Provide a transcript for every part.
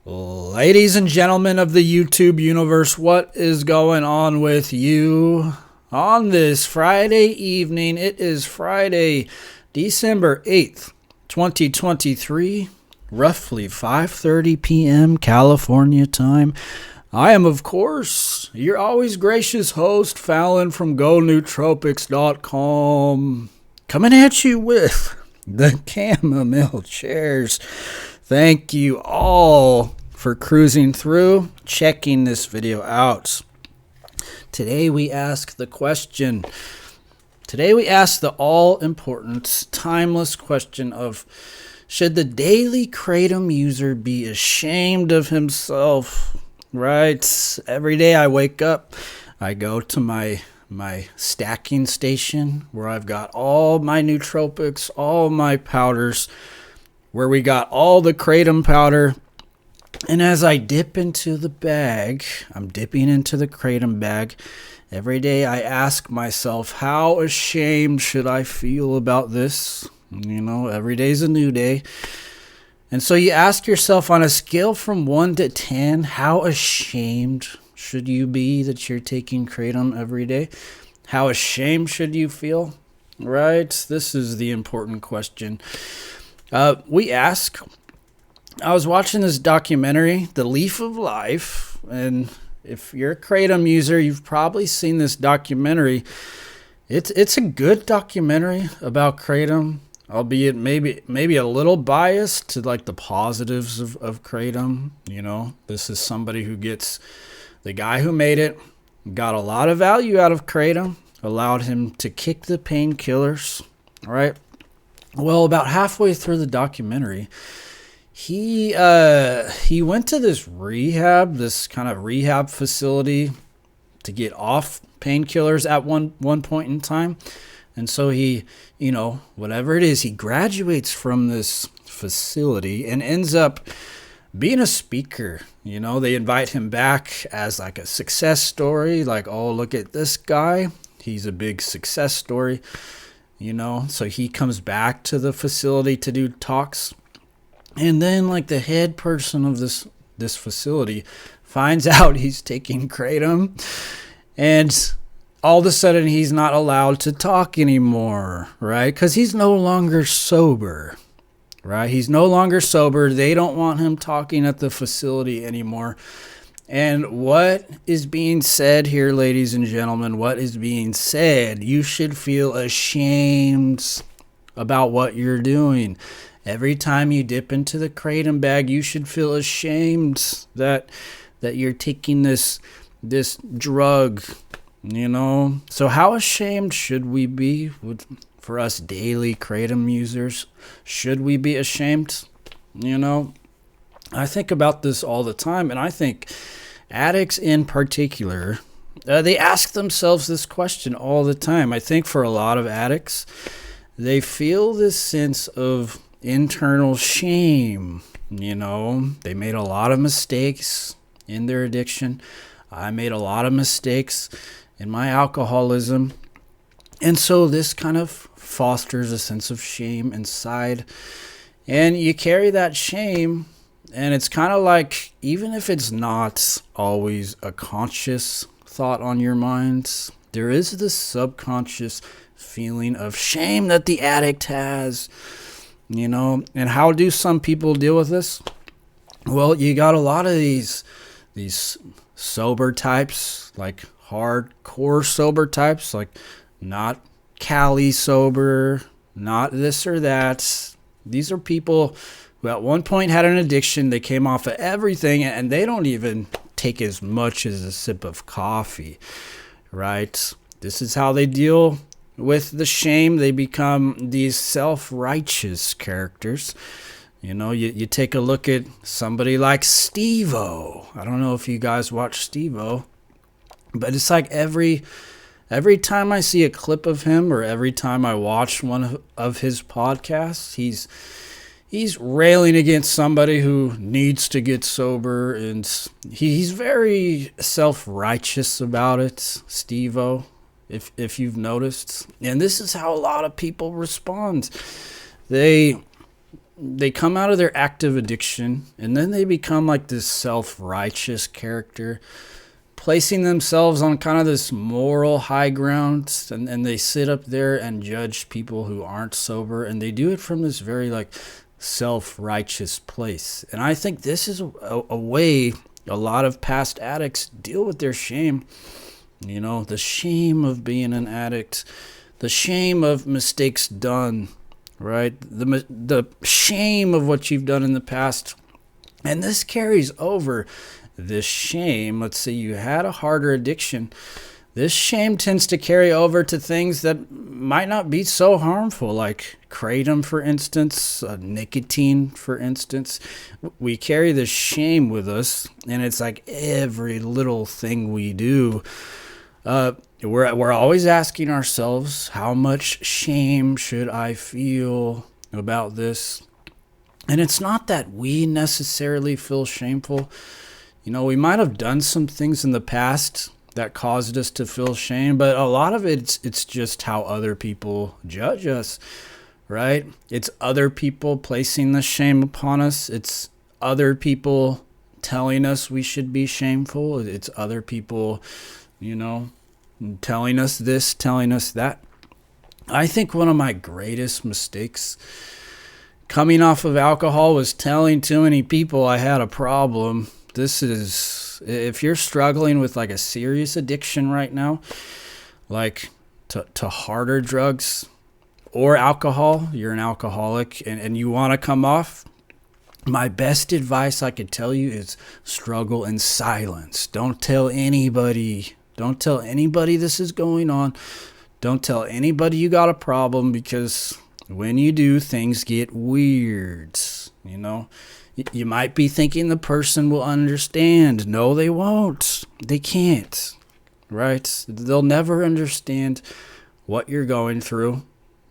Ladies and gentlemen of the YouTube universe, what is going on with you on this Friday evening? It is Friday, December 8th, 2023, roughly 5:30 p.m. California time. I am, of course, your always gracious host, Fallon from GoNootropics.com, coming at you with the chamomile chairs. Thank you all for cruising through, checking this video out. Today we ask the question. Today we ask the all-important, timeless question of, should the daily Kratom user be ashamed of himself? Right? Every day I wake up, I go to my stacking station where I've got all my nootropics, all my powders, where we got all the Kratom powder. And as I dip into the bag, I'm dipping into the Kratom bag. Every day I ask myself, how ashamed should I feel about this? You know, every day's a new day. And so you ask yourself, on a scale from 1 to 10, how ashamed should you be that you're taking Kratom every day? How ashamed should you feel? Right? This is the important question. We ask. I was watching this documentary, The Leaf of Life, and if you're a Kratom user, you've probably seen this documentary. It's a good documentary about Kratom, albeit maybe a little biased to like the positives of Kratom. You know, this is somebody who gets, the guy who made it got a lot of value out of Kratom, allowed him to kick the painkillers, right? Well, about halfway through the documentary, he went to this kind of rehab facility to get off painkillers at one point in time. And so he, whatever it is, he graduates from this facility and ends up being a speaker. You know, they invite him back as like a success story, like, oh, look at this guy. He's a big success story. So he comes back to the facility to do talks. And then like the head person of this facility finds out he's taking Kratom. And all of a sudden he's not allowed to talk anymore, right? Because he's no longer sober, right? He's no longer sober. They don't want him talking at the facility anymore. And what is being said here, ladies and gentlemen, what is being said? You should feel ashamed about what you're doing. Every time you dip into the Kratom bag, you should feel ashamed that you're taking this drug, So how ashamed should we be for us daily Kratom users? Should we be ashamed? I think about this all the time, and I think addicts in particular, they ask themselves this question all the time. I think for a lot of addicts, they feel this sense of internal shame. They made a lot of mistakes in their addiction. I made a lot of mistakes in my alcoholism. And so this kind of fosters a sense of shame inside. And you carry that shame. And it's kind of like, even if it's not always a conscious thought on your mind, there is this subconscious feeling of shame that the addict has, And how do some people deal with this? Well, you got a lot of these sober types, like hardcore sober types, like not Cali sober, not this or that. These are people who at one point had an addiction. They came off of everything, and they don't even take as much as a sip of coffee, right? This is how they deal with the shame. They become these self-righteous characters. You take a look at somebody like Steve-O. I don't know if you guys watch Steve-O, but it's like every time I see a clip of him, or every time I watch one of his podcasts, he's railing against somebody who needs to get sober, and he's very self-righteous about it, Steve-O, if you've noticed. And this is how a lot of people respond. They they come out of their active addiction, and then they become like this self-righteous character, placing themselves on kind of this moral high ground, and they sit up there and judge people who aren't sober, and they do it from this very like self-righteous place. And I think this is a way a lot of past addicts deal with their shame. You know, the shame of being an addict, the shame of mistakes done, right? The shame of what you've done in the past. And this carries over. This shame, let's say you had a harder addiction, this shame tends to carry over to things that might not be so harmful, like kratom, for instance, nicotine, for instance. We carry this shame with us, and it's like every little thing we do. We're always asking ourselves, how much shame should I feel about this? And it's not that we necessarily feel shameful. You know, we might have done some things in the past that caused us to feel shame, but a lot of it's just how other people judge us, right? It's other people placing the shame upon us. It's other people telling us we should be shameful. It's other people, you know, telling us this, telling us that. I think one of my greatest mistakes coming off of alcohol was telling too many people I had a problem. This is, if you're struggling with like a serious addiction right now, like to harder drugs or alcohol, you're an alcoholic and you want to come off, my best advice I could tell you is struggle in silence. Don't tell anybody. Don't tell anybody this is going on. Don't tell anybody you got a problem, because when you do, things get weird. You know, you might be thinking the person will understand. No, they won't. They can't, right? They'll never understand what you're going through.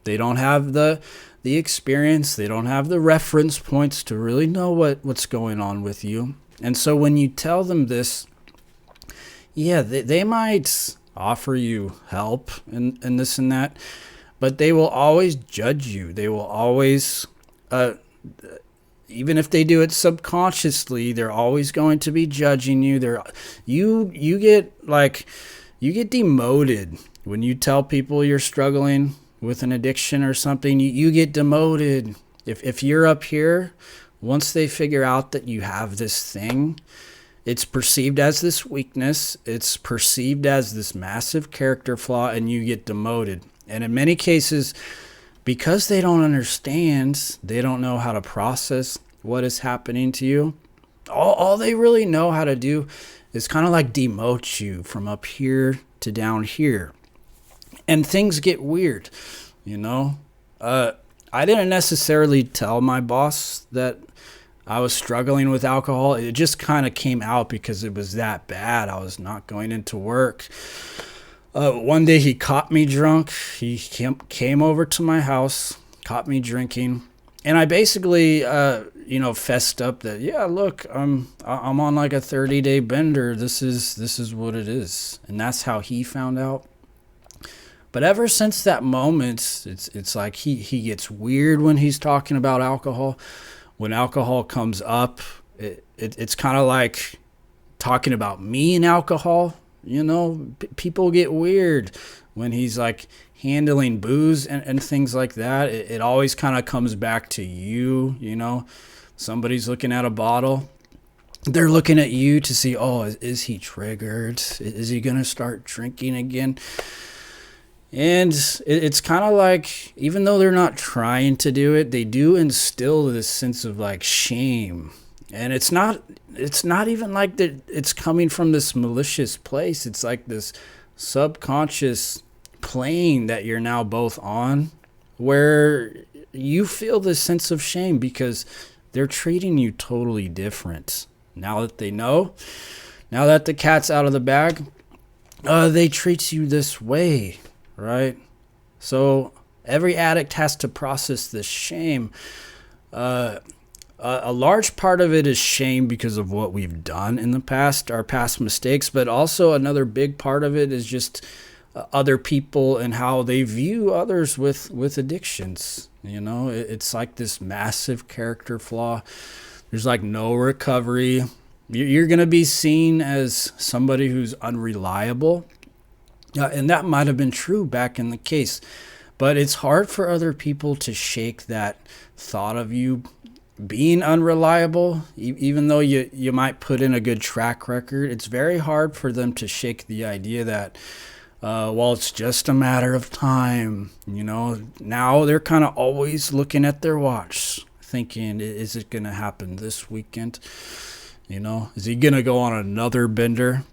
They don't have the experience. They don't have the reference points to really know what's going on with you. And so when you tell them this, yeah, they might offer you help and this and that, but they will always judge you. They will always, even if they do it subconsciously, they're always going to be judging you. You get demoted when you tell people you're struggling with an addiction or something. You get demoted. If you're up here, once they figure out that you have this thing, it's perceived as this weakness. It's perceived as this massive character flaw, and you get demoted. And in many cases, because they don't understand, they don't know how to process what is happening to you, all they really know how to do is kind of like demote you from up here to down here. And things get weird, you know. I didn't necessarily tell my boss that I was struggling with alcohol. It just kind of came out because it was that bad. I was not going into work. One day he caught me drunk. He came over to my house, caught me drinking, and I basically, fessed up that, yeah, look, I'm on like a 30-day bender. This is what it is, and that's how he found out. But ever since that moment, it's like he gets weird when he's talking about alcohol. When alcohol comes up, it's kind of like talking about me and alcohol. You know, people get weird when he's like handling booze and things like that. It always kind of comes back to you, you know. Somebody's looking at a bottle. They're looking at you to see, oh, is he triggered? Is he going to start drinking again? And it's kind of like, even though they're not trying to do it, they do instill this sense of like shame. And it's not even like that it's coming from this malicious place. It's like this subconscious plane that you're now both on, where you feel this sense of shame because they're treating you totally different. Now that they know, now that the cat's out of the bag, they treat you this way. Right? So every addict has to process this shame. A large part of it is shame because of what we've done in the past, our past mistakes, but also another big part of it is just other people and how they view others with addictions. It's like this massive character flaw. There's like no recovery. You're going to be seen as somebody who's unreliable. And that might have been true back in the case. But it's hard for other people to shake that thought of you being unreliable. Even though you might put in a good track record, it's very hard for them to shake the idea that, well, it's just a matter of time. Now they're kind of always looking at their watch, thinking, is it going to happen this weekend? Is he going to go on another bender?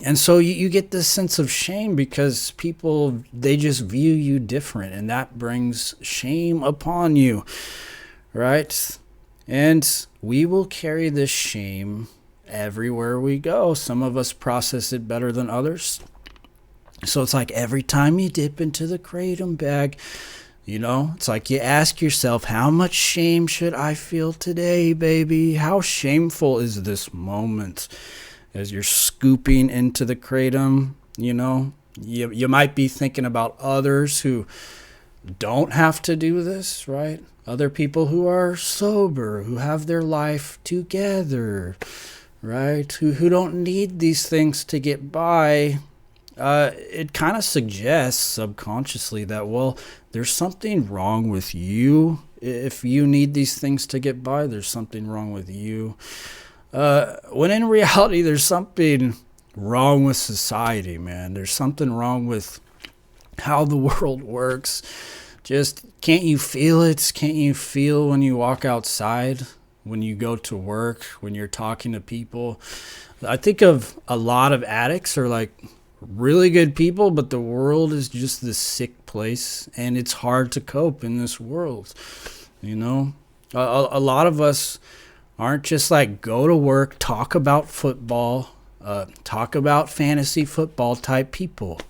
And so you get this sense of shame because people, they just view you different, and that brings shame upon you, right? And we will carry this shame everywhere we go. Some of us process it better than others. So it's like every time you dip into the Kratom bag, it's like you ask yourself, how much shame should I feel today, baby? How shameful is this moment? As you're scooping into the Kratom, you might be thinking about others who don't have to do this, right? Other people who are sober, who have their life together, right? Who don't need these things to get by. It kind of suggests subconsciously that, well, there's something wrong with you. If you need these things to get by, there's something wrong with you. When in reality, there's something wrong with society, man. There's something wrong with how the world works. Just, can't you feel it? Can't you feel when you walk outside, when you go to work, when you're talking to people? I think of a lot of addicts are like really good people, but the world is just this sick place, and it's hard to cope in this world. A lot of us aren't just like go to work, talk about football, talk about fantasy football type people.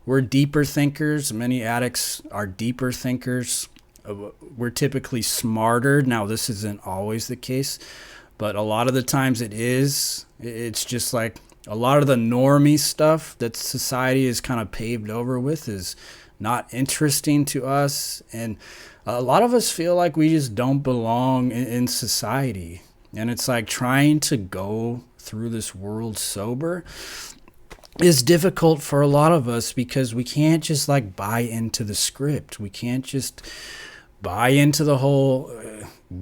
We're deeper thinkers. Many addicts are deeper thinkers. We're typically smarter. Now, this isn't always the case, but a lot of the times it is. It's just like a lot of the normie stuff that society is kind of paved over with is not interesting to us. And a lot of us feel like we just don't belong in society. And it's like trying to go through this world sober is difficult for a lot of us because we can't just like buy into the script. We can't just buy into the whole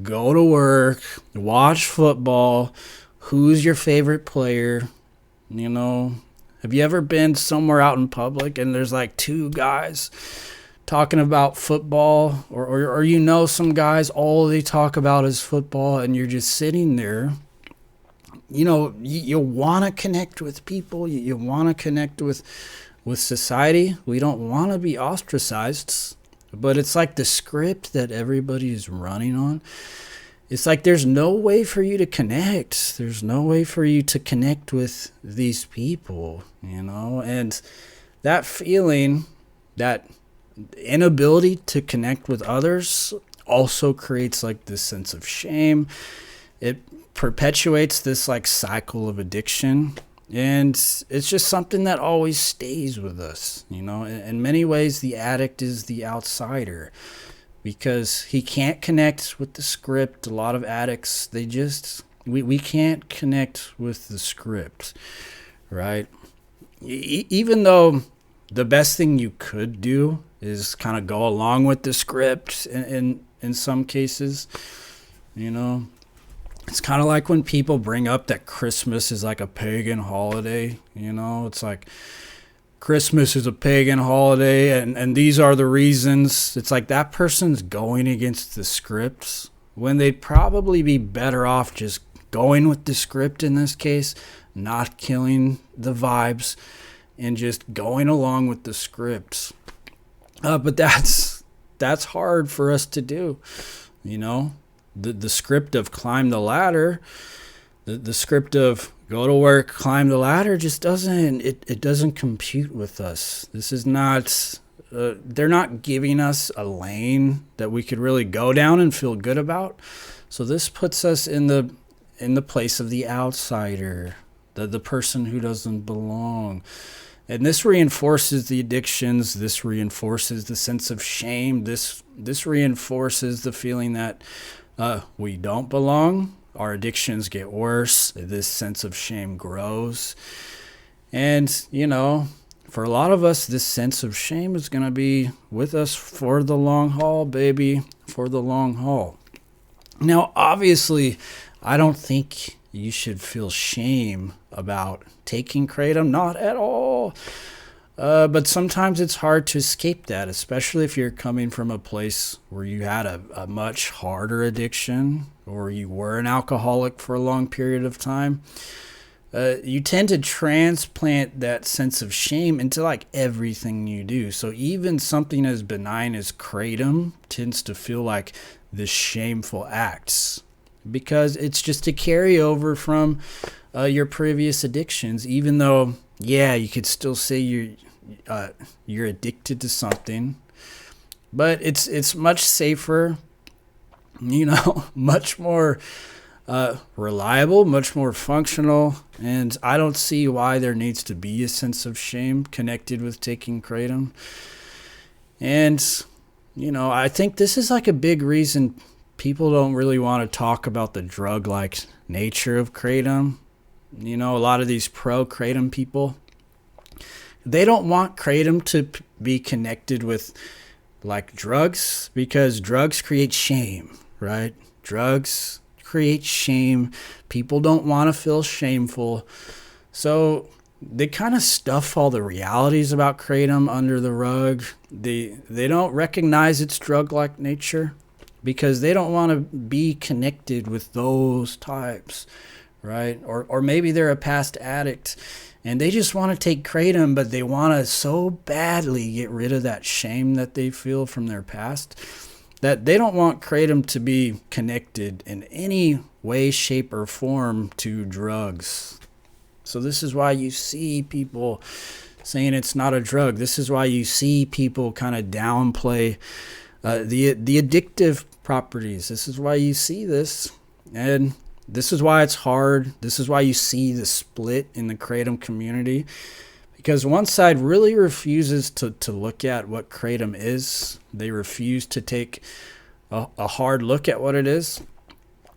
go to work, watch football, who's your favorite player. Have you ever been somewhere out in public and there's like two guys talking about football, or some guys, all they talk about is football, and you're just sitting there. You want to connect with people. You want to connect with society. We don't want to be ostracized, but it's like the script that everybody is running on. It's like there's no way for you to connect. There's no way for you to connect with these people, and that feeling, that inability to connect with others also creates like this sense of shame. It perpetuates this like cycle of addiction, and it's just something that always stays with us. In many ways, the addict is the outsider because he can't connect with the script. A lot of addicts, we can't connect with the script, right? Even though the best thing you could do is kind of go along with the script in some cases. It's kind of like when people bring up that Christmas is like a pagan holiday. It's like Christmas is a pagan holiday, and these are the reasons. It's like that person's going against the scripts when they'd probably be better off just going with the script in this case, not killing the vibes, and just going along with the scripts. But that's hard for us to do. The script of climb the ladder, the script of go to work, climb the ladder just doesn't compute with us. This is not, they're not giving us a lane that we could really go down and feel good about. So this puts us in the place of the outsider, the person who doesn't belong. And this reinforces the addictions. This reinforces the sense of shame. This reinforces the feeling that we don't belong. Our addictions get worse. This sense of shame grows. And, you know, for a lot of us, this sense of shame is going to be with us for the long haul, baby, for the long haul. Now, obviously, I don't think you should feel shame about taking Kratom, not at all. But sometimes it's hard to escape that, especially if you're coming from a place where you had a much harder addiction, or you were an alcoholic for a long period of time. You tend to transplant that sense of shame into like everything you do. So even something as benign as Kratom tends to feel like this shameful acts, because it's just a carryover from your previous addictions. Even though, yeah, you could still say you're addicted to something, but it's much safer, you know, much more reliable, much more functional, and I don't see why there needs to be a sense of shame connected with taking Kratom. And, you know, I think this is like a big reason people don't really want to talk about the drug-like nature of Kratom. You know, a lot of these pro-Kratom people, they don't want Kratom to be connected with like drugs, because drugs create shame, right? Drugs create shame. People don't want to feel shameful. So they kind of stuff all the realities about Kratom under the rug. They don't recognize its drug-like nature because they don't want to be connected with those types, right? Or maybe they're a past addict and they just want to take Kratom, but they want to so badly get rid of that shame that they feel from their past that they don't want Kratom to be connected in any way, shape, or form to drugs. So this is why you see people saying it's not a drug. This is why you see people kind of downplay the addictive properties. This is why you see this. And this is why it's hard. This is why you see the split in the Kratom community. Because one side really refuses to look at what Kratom is. They refuse to take a hard look at what it is,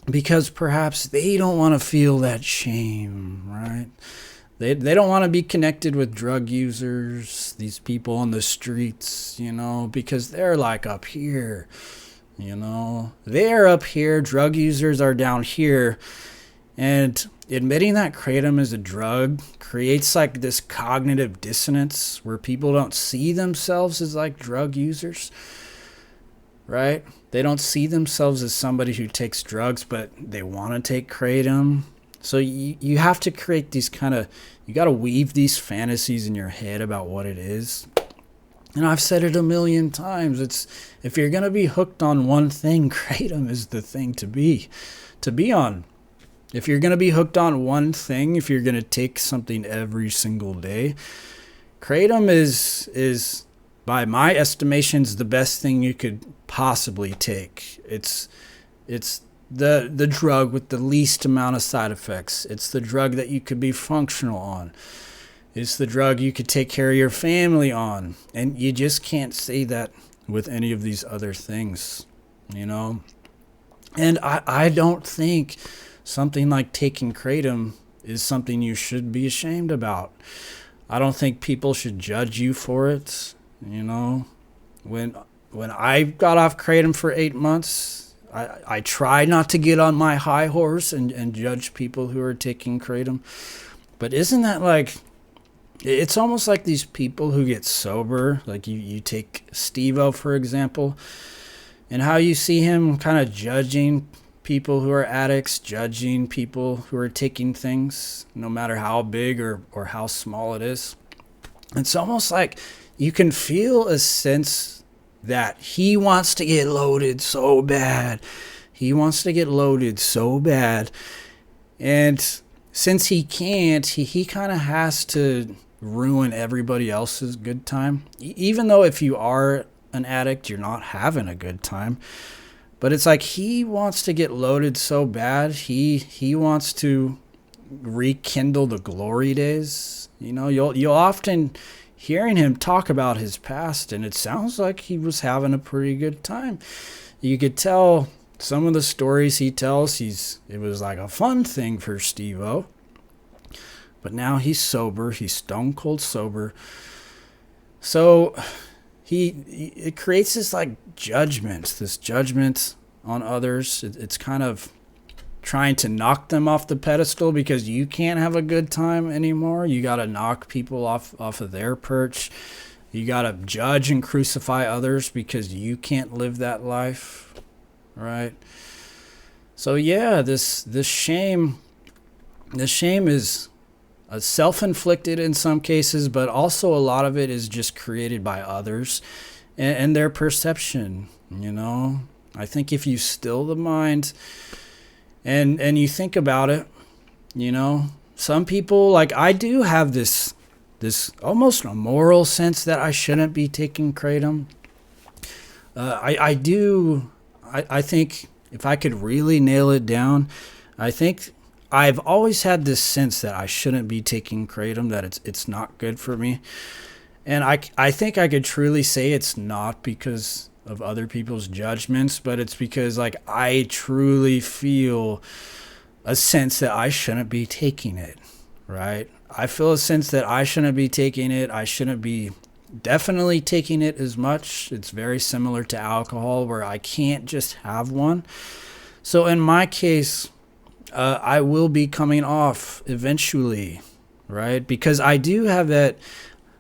because perhaps they don't want to feel that shame, right? They don't want to be connected with drug users, these people on the streets, you know, because they're like up here, you know. They're up here, drug users are down here, and admitting that Kratom is a drug creates like this cognitive dissonance where people don't see themselves as like drug users, right? They don't see themselves as somebody who takes drugs, but they want to take Kratom. So you have to create these you got to weave these fantasies in your head about what it is. And I've said it a million times. If you're going to be hooked on one thing, Kratom is the thing to be on. If you're going to be hooked on one thing, if you're going to take something every single day, Kratom is by my estimations the best thing you could possibly take. It's the drug with the least amount of side effects. It's the drug that you could be functional on. It's the drug you could take care of your family on. And you just can't say that with any of these other things, you know? And I don't think something like taking Kratom is something you should be ashamed about. I don't think people should judge you for it, you know? When I got off Kratom for 8 months, I tried not to get on my high horse and judge people who are taking Kratom. But isn't that like, it's almost like these people who get sober, like you take Steve-O, for example, and how you see him kind of judging people who are addicts, judging people who are taking things, no matter how big or how small it is. It's almost like you can feel a sense that he wants to get loaded so bad. He wants to get loaded so bad. And since he can't, he kind of has to ruin everybody else's good time. Even though if you are an addict, you're not having a good time. But it's like he wants to get loaded so bad. He wants to rekindle the glory days. You'll often hearing him talk about his past, and it sounds like he was having a pretty good time. You could tell some of the stories he tells, it was like a fun thing for Steve-O. But now he's sober. He's stone cold sober. So it creates this judgment on others. It's kind of trying to knock them off the pedestal because you can't have a good time anymore. You got to knock people off of their perch. You got to judge and crucify others because you can't live that life, right? So yeah, this shame is self-inflicted in some cases, but also a lot of it is just created by others and their perception. I think if you still the mind and you think about it, some people, like I do have this almost a moral sense that I shouldn't be taking Kratom. I think if I could really nail it down, I think I've always had this sense that I shouldn't be taking Kratom, that it's not good for me. And I think I could truly say it's not because of other people's judgments, but it's because like I truly feel a sense that I shouldn't be taking it, right? I feel a sense that I shouldn't be taking it. I shouldn't be definitely taking it as much. It's very similar to alcohol where I can't just have one. So in my case, I will be coming off eventually, right? Because I do have that,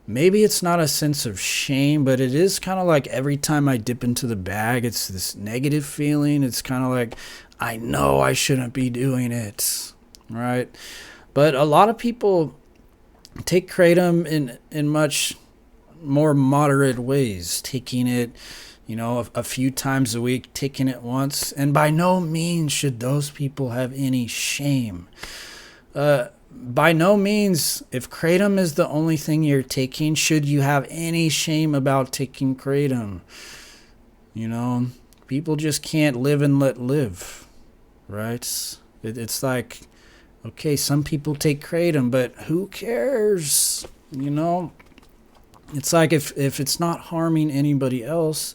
maybe it's not a sense of shame, but it is kind of like every time I dip into the bag, it's this negative feeling. It's kind of like, I know I shouldn't be doing it, right? But a lot of people take Kratom in much more moderate ways, taking it, a few times a week, taking it once. And by no means should those people have any shame. By no means, if Kratom is the only thing you're taking, should you have any shame about taking Kratom. People just can't live and let live, right? It's like, okay, some people take Kratom, but who cares? It's like if it's not harming anybody else,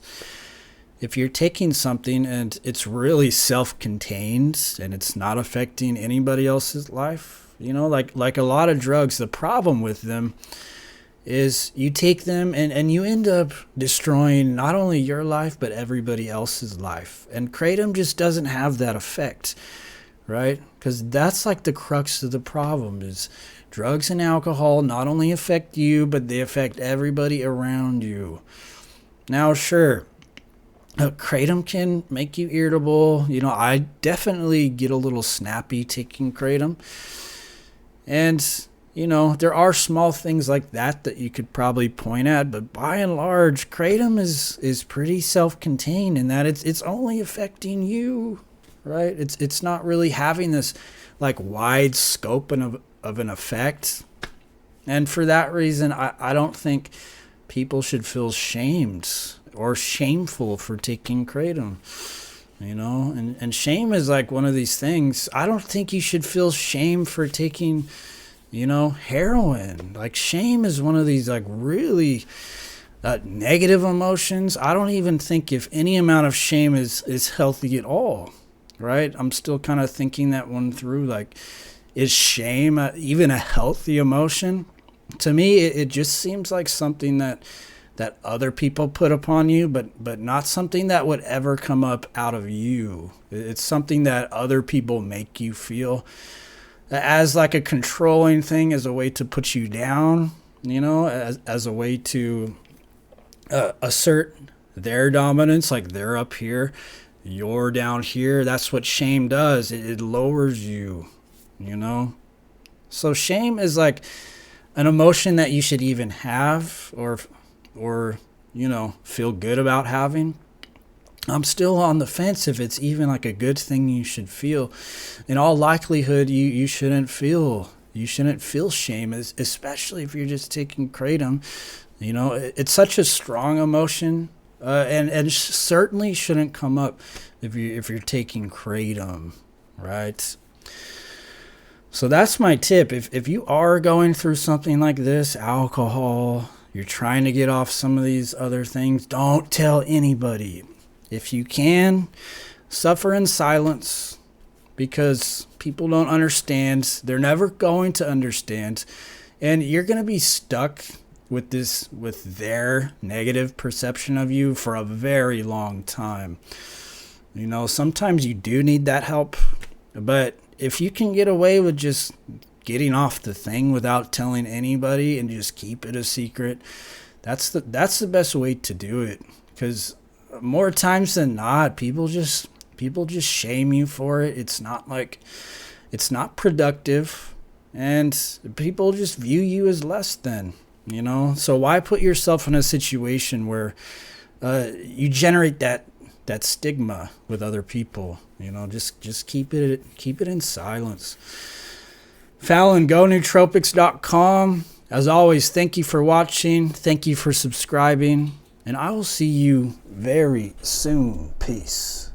if you're taking something and it's really self-contained and it's not affecting anybody else's life, like a lot of drugs, the problem with them is you take them and you end up destroying not only your life, but everybody else's life. And Kratom just doesn't have that effect, right? Because that's like the crux of the problem is drugs and alcohol not only affect you, but they affect everybody around you. Now, sure, Kratom can make you irritable. I definitely get a little snappy taking Kratom. And, there are small things like that you could probably point at, but by and large, Kratom is pretty self-contained in that it's only affecting you, right? It's not really having this like wide scope of an effect. And for that reason, I don't think people should feel shamed or shameful for taking Kratom. And shame is like one of these things. I don't think you should feel shame for taking, heroin. Like shame is one of these like really negative emotions. I don't even think if any amount of shame is healthy at all, right? I'm still kind of thinking that one through. Like, is shame even a healthy emotion? To me, it just seems like something that other people put upon you, but not something that would ever come up out of you. It's something that other people make you feel as like a controlling thing, as a way to put you down, as a way to assert their dominance, like they're up here, you're down here. That's what shame does. It lowers you, So shame is like an emotion that you should even have or feel good about having. I'm still on the fence if it's even like a good thing you should feel. In all likelihood, you shouldn't feel shame, especially if you're just taking Kratom. It's such a strong emotion, and certainly shouldn't come up if you're taking Kratom, right? So that's my tip. If you are going through something like this, alcohol, you're trying to get off some of these other things, don't tell anybody. If you can, suffer in silence, because people don't understand. They're never going to understand. And you're going to be stuck with their negative perception of you for a very long time. You know, sometimes you do need that help, but if you can get away with just getting off the thing without telling anybody and just keep it a secret, that's the best way to do it. Because more times than not, people just shame you for it. It's not productive, and people just view you as less than, you know. So why put yourself in a situation where you generate that stigma with other people? You know, just keep it in silence. Fallon, go nootropics.com. As always, thank you for watching. Thank you for subscribing. And I will see you very soon. Peace.